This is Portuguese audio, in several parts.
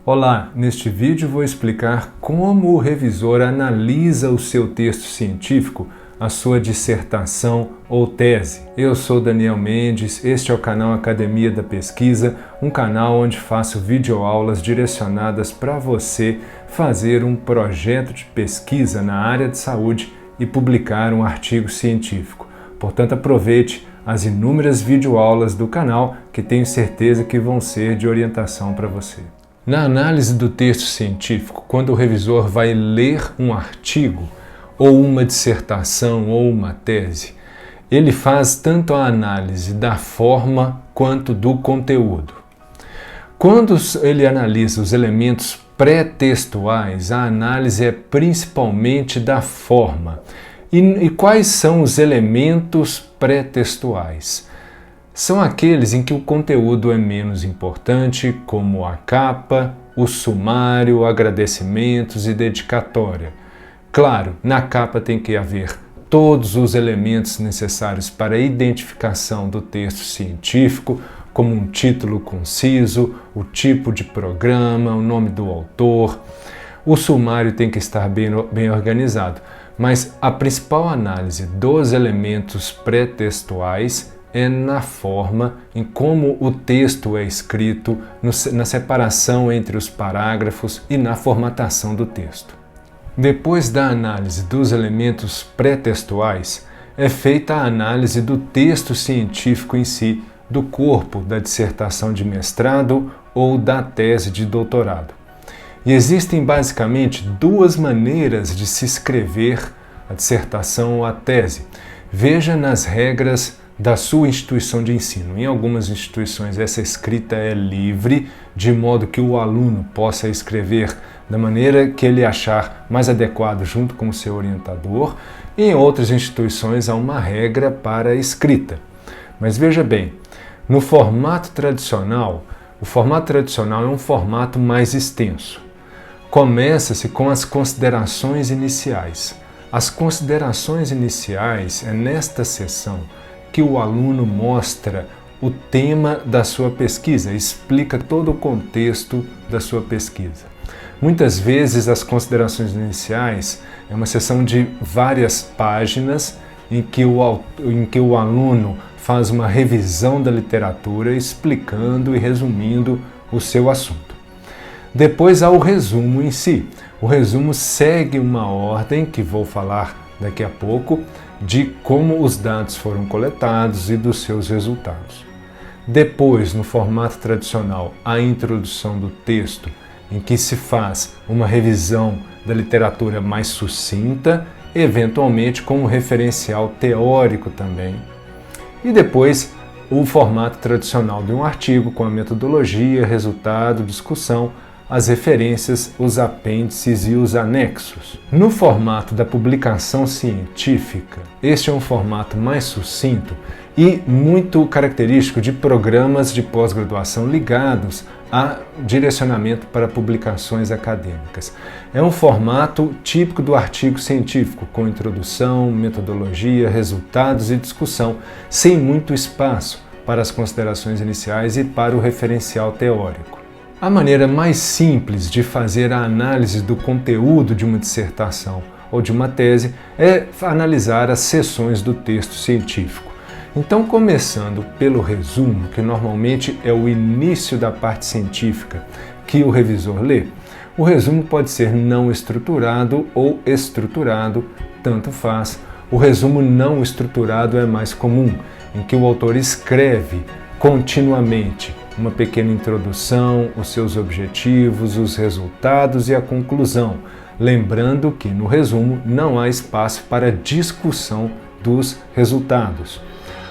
Olá, neste vídeo vou explicar como o revisor analisa o seu texto científico, a sua dissertação ou tese. Eu sou Daniel Mendes, este é o canal Academia da Pesquisa, um canal onde faço videoaulas direcionadas para você fazer um projeto de pesquisa na área de saúde e publicar um artigo científico. Portanto, aproveite as inúmeras videoaulas do canal que tenho certeza que vão ser de orientação para você. Na análise do texto científico, quando o revisor vai ler um artigo, ou uma dissertação, ou uma tese, ele faz tanto a análise da forma quanto do conteúdo. Quando ele analisa os elementos pré-textuais, a análise é principalmente da forma. E quais são os elementos pré-textuais? São aqueles em que o conteúdo é menos importante, como a capa, o sumário, agradecimentos e dedicatória. Claro, na capa tem que haver todos os elementos necessários para a identificação do texto científico, como um título conciso, o tipo de programa, o nome do autor. O sumário tem que estar bem organizado, mas a principal análise dos elementos pré-textuais é na forma, em como o texto é escrito, na separação entre os parágrafos e na formatação do texto. Depois da análise dos elementos pré-textuais, é feita a análise do texto científico em si, do corpo da dissertação de mestrado ou da tese de doutorado. E existem basicamente duas maneiras de se escrever a dissertação ou a tese. Veja nas regras da sua instituição de ensino. Em algumas instituições essa escrita é livre, de modo que o aluno possa escrever da maneira que ele achar mais adequado junto com o seu orientador. E em outras instituições há uma regra para a escrita. Mas veja bem, no formato tradicional, o formato tradicional é um formato mais extenso. Começa-se com as considerações iniciais. As considerações iniciais é nesta seção que o aluno mostra o tema da sua pesquisa, explica todo o contexto da sua pesquisa. Muitas vezes as considerações iniciais é uma seção de várias páginas em que o aluno faz uma revisão da literatura explicando e resumindo o seu assunto. Depois há o resumo em si. O resumo segue uma ordem que vou falar daqui a pouco, de como os dados foram coletados e dos seus resultados. Depois, no formato tradicional, a introdução do texto, em que se faz uma revisão da literatura mais sucinta, eventualmente com um referencial teórico também. E depois, o formato tradicional de um artigo, com a metodologia, resultado, discussão, as referências, os apêndices e os anexos. No formato da publicação científica, este é um formato mais sucinto e muito característico de programas de pós-graduação ligados a direcionamento para publicações acadêmicas. É um formato típico do artigo científico, com introdução, metodologia, resultados e discussão, sem muito espaço para as considerações iniciais e para o referencial teórico. A maneira mais simples de fazer a análise do conteúdo de uma dissertação ou de uma tese é analisar as seções do texto científico. Então, começando pelo resumo, que normalmente é o início da parte científica que o revisor lê, o resumo pode ser não estruturado ou estruturado, tanto faz. O resumo não estruturado é mais comum, em que o autor escreve continuamente uma pequena introdução, os seus objetivos, os resultados e a conclusão, lembrando que no resumo não há espaço para discussão dos resultados.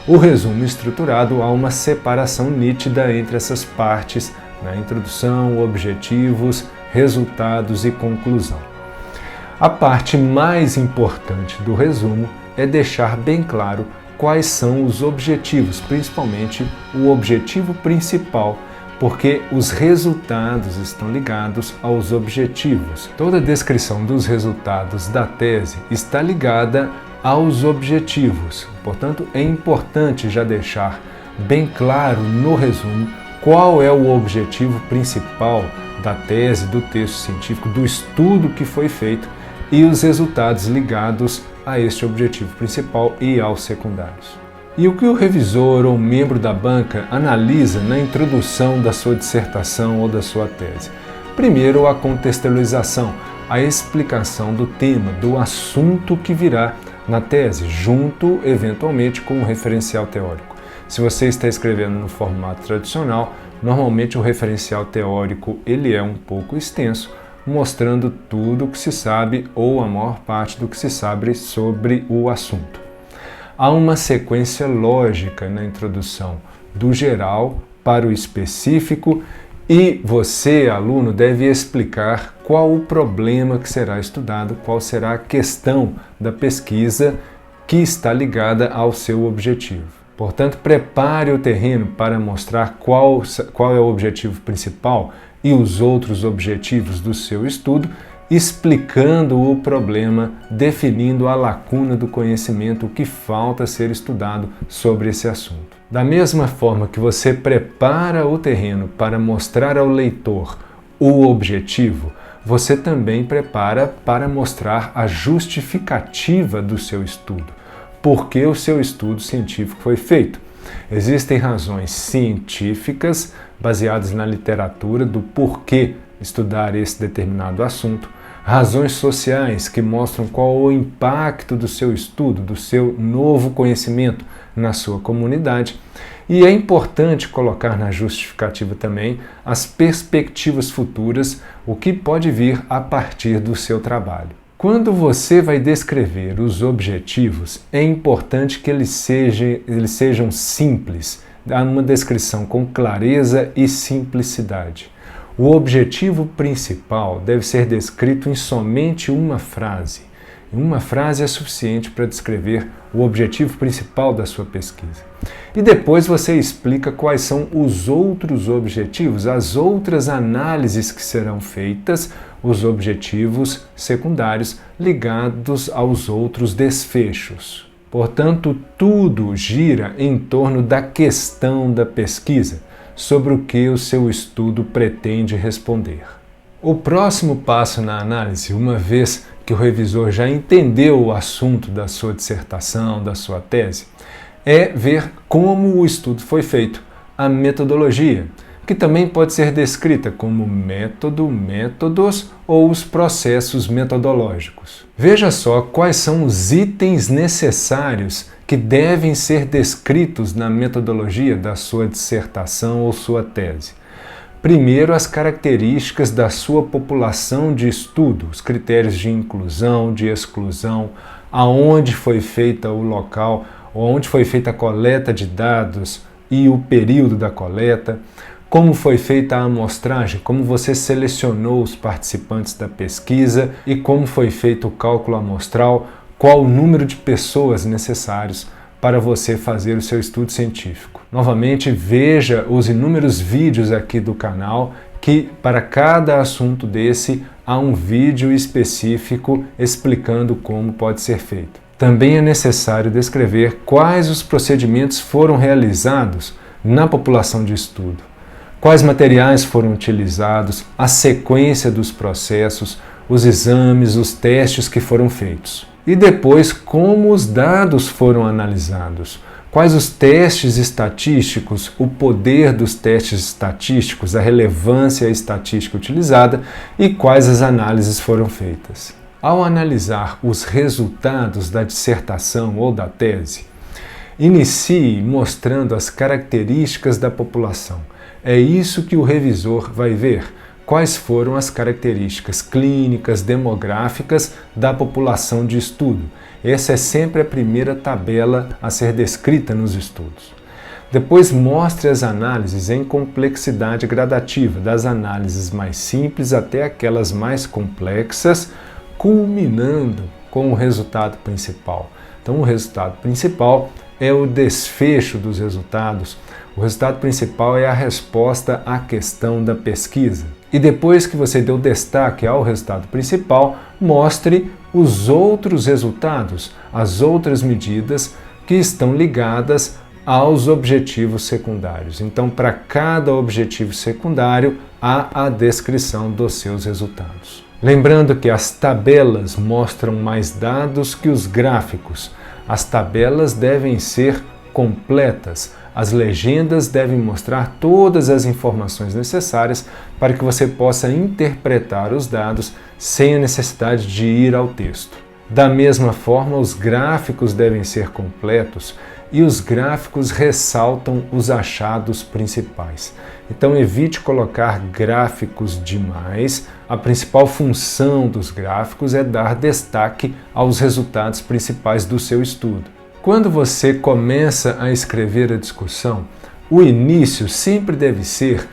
O resumo estruturado há uma separação nítida entre essas partes, na introdução, objetivos, resultados e conclusão. A parte mais importante do resumo é deixar bem claro quais são os objetivos, principalmente o objetivo principal, porque os resultados estão ligados aos objetivos. Toda a descrição dos resultados da tese está ligada aos objetivos. Portanto, é importante já deixar bem claro no resumo qual é o objetivo principal da tese, do texto científico, do estudo que foi feito e os resultados ligados a este objetivo principal e aos secundários. E o que o revisor ou membro da banca analisa na introdução da sua dissertação ou da sua tese? Primeiro, a contextualização, a explicação do tema, do assunto que virá na tese, junto, eventualmente, com um referencial teórico. Se você está escrevendo no formato tradicional, normalmente o referencial teórico ele é um pouco extenso, mostrando tudo o que se sabe ou a maior parte do que se sabe sobre o assunto. Há uma sequência lógica na introdução, do geral para o específico, e você, aluno, deve explicar qual o problema que será estudado, qual será a questão da pesquisa que está ligada ao seu objetivo. Portanto, prepare o terreno para mostrar qual é o objetivo principal e os outros objetivos do seu estudo, explicando o problema, definindo a lacuna do conhecimento, o que falta ser estudado sobre esse assunto. Da mesma forma que você prepara o terreno para mostrar ao leitor o objetivo, você também prepara para mostrar a justificativa do seu estudo. Por que o seu estudo científico foi feito? Existem razões científicas baseadas na literatura do porquê estudar esse determinado assunto, razões sociais que mostram qual o impacto do seu estudo, do seu novo conhecimento na sua comunidade, e é importante colocar na justificativa também as perspectivas futuras, o que pode vir a partir do seu trabalho. Quando você vai descrever os objetivos, é importante que eles sejam simples, dar uma descrição com clareza e simplicidade. O objetivo principal deve ser descrito em somente uma frase. Uma frase é suficiente para descrever o objetivo principal da sua pesquisa. E depois você explica quais são os outros objetivos, as outras análises que serão feitas, os objetivos secundários ligados aos outros desfechos. Portanto, tudo gira em torno da questão da pesquisa, sobre o que o seu estudo pretende responder. O próximo passo na análise, uma vez que o revisor já entendeu o assunto da sua dissertação, da sua tese, é ver como o estudo foi feito, a metodologia, que também pode ser descrita como método, métodos ou os processos metodológicos. Veja só quais são os itens necessários que devem ser descritos na metodologia da sua dissertação ou sua tese. Primeiro, as características da sua população de estudo, os critérios de inclusão, de exclusão, aonde foi feita o local, onde foi feita a coleta de dados e o período da coleta, como foi feita a amostragem, como você selecionou os participantes da pesquisa e como foi feito o cálculo amostral, qual o número de pessoas necessários para você fazer o seu estudo científico. Novamente, veja os inúmeros vídeos aqui do canal, que para cada assunto desse há um vídeo específico explicando como pode ser feito. Também é necessário descrever quais os procedimentos foram realizados na população de estudo, quais materiais foram utilizados, a sequência dos processos, os exames, os testes que foram feitos. E depois, como os dados foram analisados, quais os testes estatísticos, o poder dos testes estatísticos, a relevância estatística utilizada e quais as análises foram feitas. Ao analisar os resultados da dissertação ou da tese, inicie mostrando as características da população. É isso que o revisor vai ver. Quais foram as características clínicas, demográficas da população de estudo. Essa é sempre a primeira tabela a ser descrita nos estudos. Depois mostre as análises em complexidade gradativa, das análises mais simples até aquelas mais complexas, culminando com o resultado principal. Então, o resultado principal é o desfecho dos resultados. O resultado principal é a resposta à questão da pesquisa. E depois que você deu destaque ao resultado principal, mostre os outros resultados, as outras medidas que estão ligadas aos objetivos secundários. Então, para cada objetivo secundário, há a descrição dos seus resultados. Lembrando que as tabelas mostram mais dados que os gráficos. As tabelas devem ser completas. As legendas devem mostrar todas as informações necessárias para que você possa interpretar os dados sem a necessidade de ir ao texto. Da mesma forma, os gráficos devem ser completos e os gráficos ressaltam os achados principais. Então evite colocar gráficos demais. A principal função dos gráficos é dar destaque aos resultados principais do seu estudo. Quando você começa a escrever a discussão, o início sempre deve ser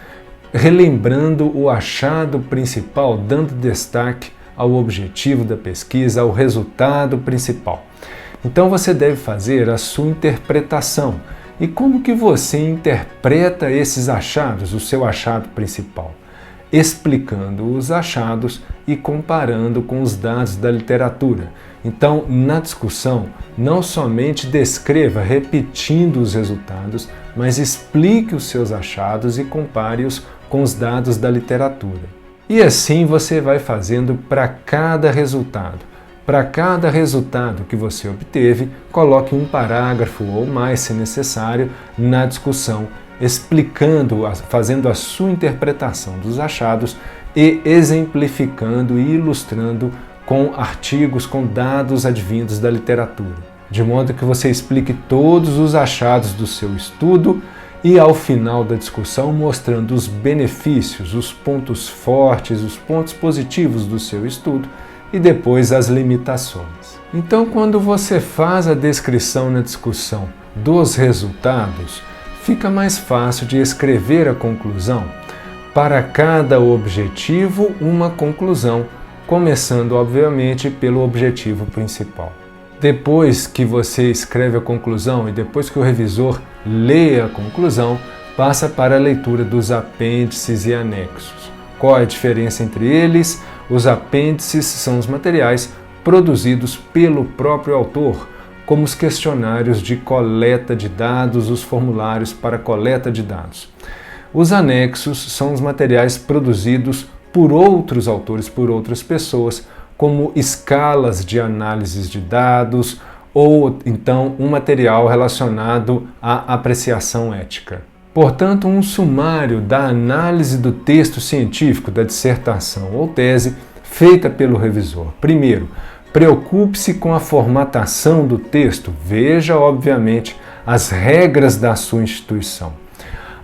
relembrando o achado principal, dando destaque ao objetivo da pesquisa, ao resultado principal. Então você deve fazer a sua interpretação. E como que você interpreta esses achados, o seu achado principal? Explicando os achados e comparando com os dados da literatura. Então, na discussão, não somente descreva repetindo os resultados, mas explique os seus achados e compare-os com os dados da literatura. E assim você vai fazendo para cada resultado. Para cada resultado que você obteve, coloque um parágrafo ou mais, se necessário, na discussão, explicando, fazendo a sua interpretação dos achados e exemplificando e ilustrando com artigos, com dados advindos da literatura. De modo que você explique todos os achados do seu estudo e, ao final da discussão, mostrando os benefícios, os pontos fortes, os pontos positivos do seu estudo, e depois as limitações. Então, quando você faz a descrição na discussão dos resultados, fica mais fácil de escrever a conclusão. Para cada objetivo, uma conclusão, começando, obviamente, pelo objetivo principal. Depois que você escreve a conclusão e depois que o revisor lê a conclusão, passa para a leitura dos apêndices e anexos. Qual é a diferença entre eles? Os apêndices são os materiais produzidos pelo próprio autor, como os questionários de coleta de dados, os formulários para coleta de dados. Os anexos são os materiais produzidos por outros autores, por outras pessoas, como escalas de análises de dados ou então um material relacionado à apreciação ética. Portanto, um sumário da análise do texto científico, da dissertação ou tese feita pelo revisor. Primeiro, preocupe-se com a formatação do texto. Veja, obviamente, as regras da sua instituição.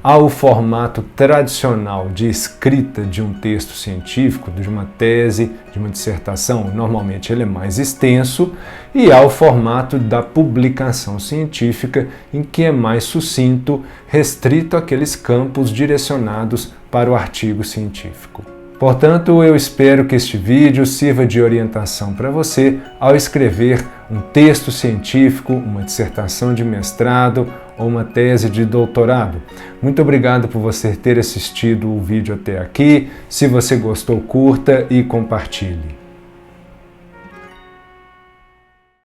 Há o formato tradicional de escrita de um texto científico, de uma tese, de uma dissertação, normalmente ele é mais extenso, e há o formato da publicação científica, em que é mais sucinto, restrito àqueles campos direcionados para o artigo científico. Portanto, eu espero que este vídeo sirva de orientação para você ao escrever um texto científico, uma dissertação de mestrado ou uma tese de doutorado. Muito obrigado por você ter assistido o vídeo até aqui. Se você gostou, curta e compartilhe.